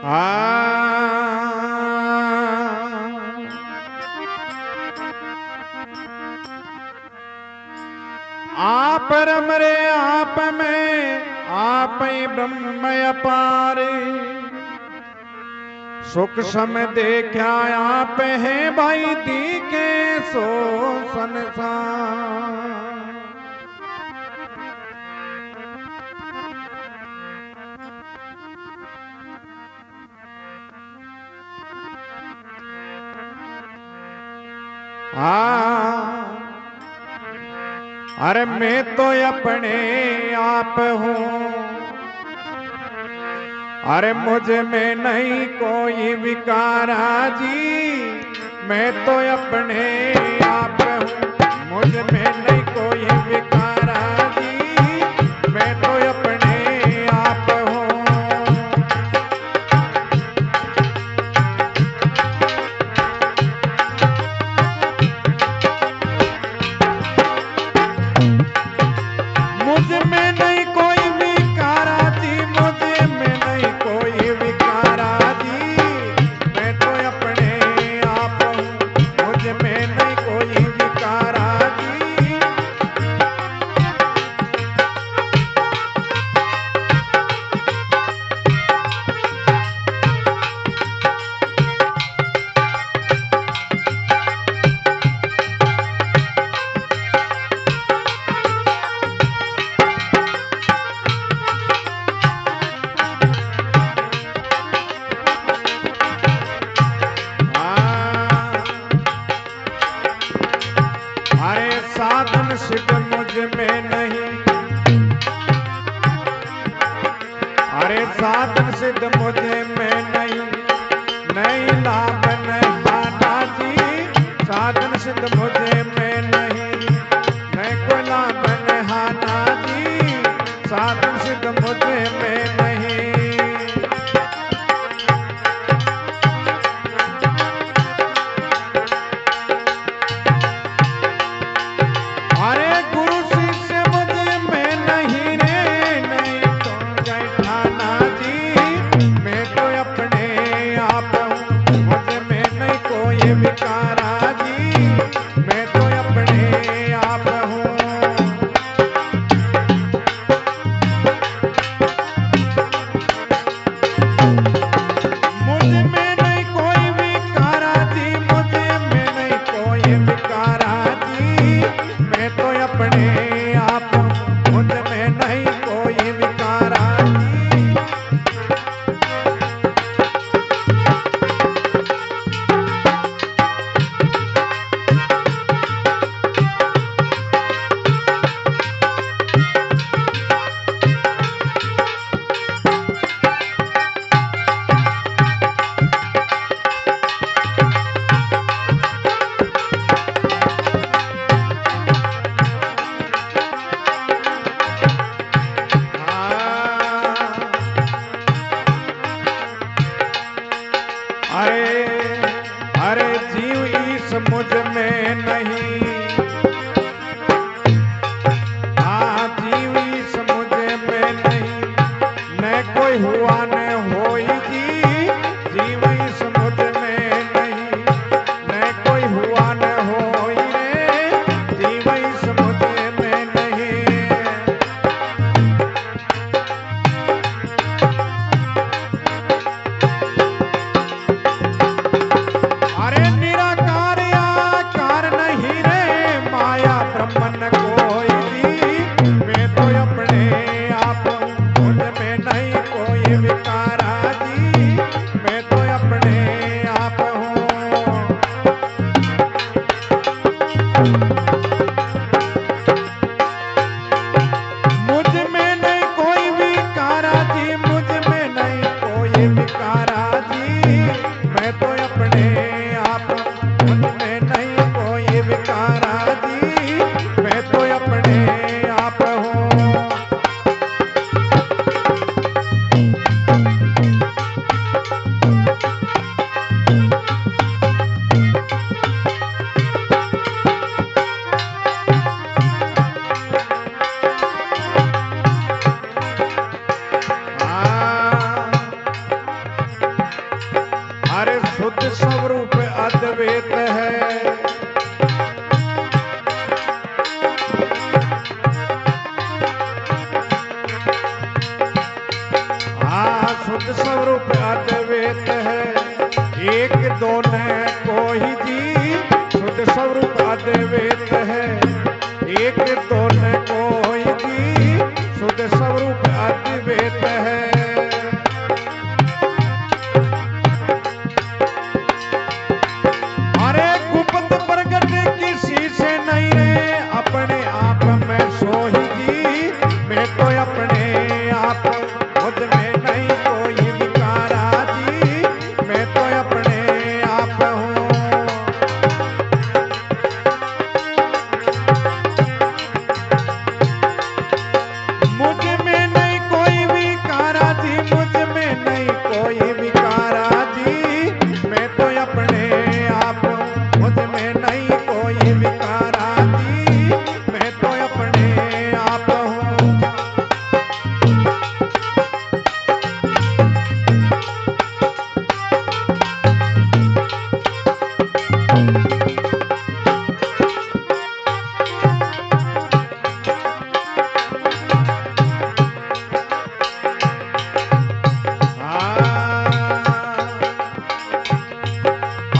आप रम रे आप में आप ही ब्रह्म अपार, सुख सम देखा आप है भाई दी के सो संसार। अरे मैं तो अपने आप हूँ, अरे मुझ में नहीं कोई विकारा जी, मैं तो अपने आप हूँ, मुझ में नहीं कोई विकारा जी, मैं तो अपने आप हूँ। मुझ में नहीं कोई विकारा जी, मुझ में नहीं कोई विकारा जी, मैं तो अपने आप हूँ, मुझ में नहीं कोई विकारा जी। अरे साधन सिद्ध मुझ में नहीं, अरे साधन सिद्ध मुझे में नहीं, नहीं लाभ हाना जी, साधन सिद्ध मुझे में नहीं, नहीं कोई लाभ हाना जी, साधन सिद्ध मुझे में नहीं। अरे गुरु शिष्य मुझे में नहीं रे, नहीं तो जय ठाना जी, मैं तो अपने आप हूँ, मुझ में नहीं कोई विकारा जी, मैं तो अपने आप हूँ। मुझ में नहीं कोई विकारा जी, मुझ में नहीं कोई विकारा जी, मैं तो अपने आप हूँ, मुझ में नहीं कोई विकारा जी। अरे अरे जीव ईश मुझ में नहीं, हाँ जीव ईश मुझ में नहीं, न कोई हुआ न होई जी, जीव ईश मुझ में नहीं, न कोई हुआ न होई रे, जीव ईश मुझ में नहीं। अरे निराकार आकार नहीं रे, माया ब्रह्मन कोई जी, मैं तो अपने आप हूँ, मुझ में नहीं कोई विकारा जी, मैं तो अपने आप हूँ। मुझ में नहीं कोई विकारा जी, मुझ में नहीं कोई विकारा जी, मैं तो अपने आप हूँ, मुझ में नहीं कोई विकारा जी, मैं तो अपने आप हूँ। शुद्ध स्वरूप अद्वैत है। शुद्ध स्वरूप अद्वैत है, एक दो न कोई जी। शुद्ध स्वरूप अद्वैत है, एक दो न कोई जी। शुद्ध स्वरूप अद्वैत है। अरे गुप्त प्रगट किसी से नहीं रे, अपने आप में सोही जी। मैं तो अपने आप खुद में नहीं कोई विकारा जी। मैं तो अपने आप हूँ। मुझ में नहीं कोई विकारा जी, मुझ में नहीं कोई विकारा जी। मैं तो अपने आप हूँ, मुझ में नहीं कोई विकारा जी। मैं तो अपने आप हूँ।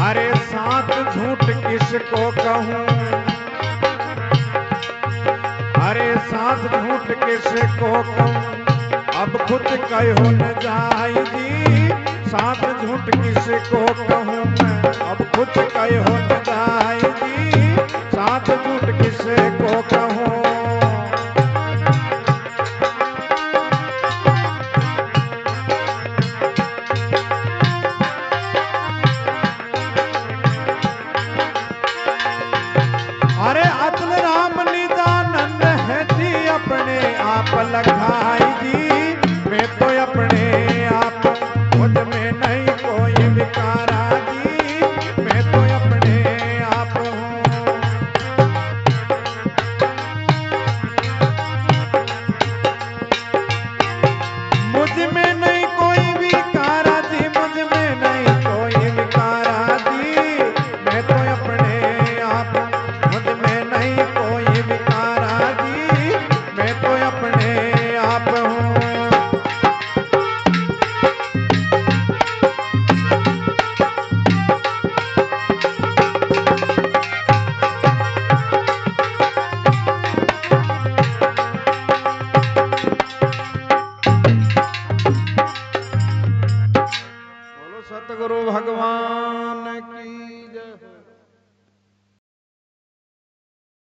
अरे साथ झूठ किसको कहूँ, अरे साथ झूठ किसको कहूँ। अब खुद कहो न जाई जी। साथ झूठ किसको कहूँ मैं, अब खुद कहो न जाई जी। साथ झूठ किसको कहूँ। अरे अतुल राम निदानंद है जी, अपने आप लखाई जी। मैं तो अपने आप खुद में नहीं कोई विकारा जी। मैं तो अपने आप हूँ। मुझ में नहीं कोई विकारा जी, मुझ में नहीं कोई विकारा जी। मैं तो अपने आप, मुझ में नहीं कोई विकारा जी। मैं तो अपने आप हूँ।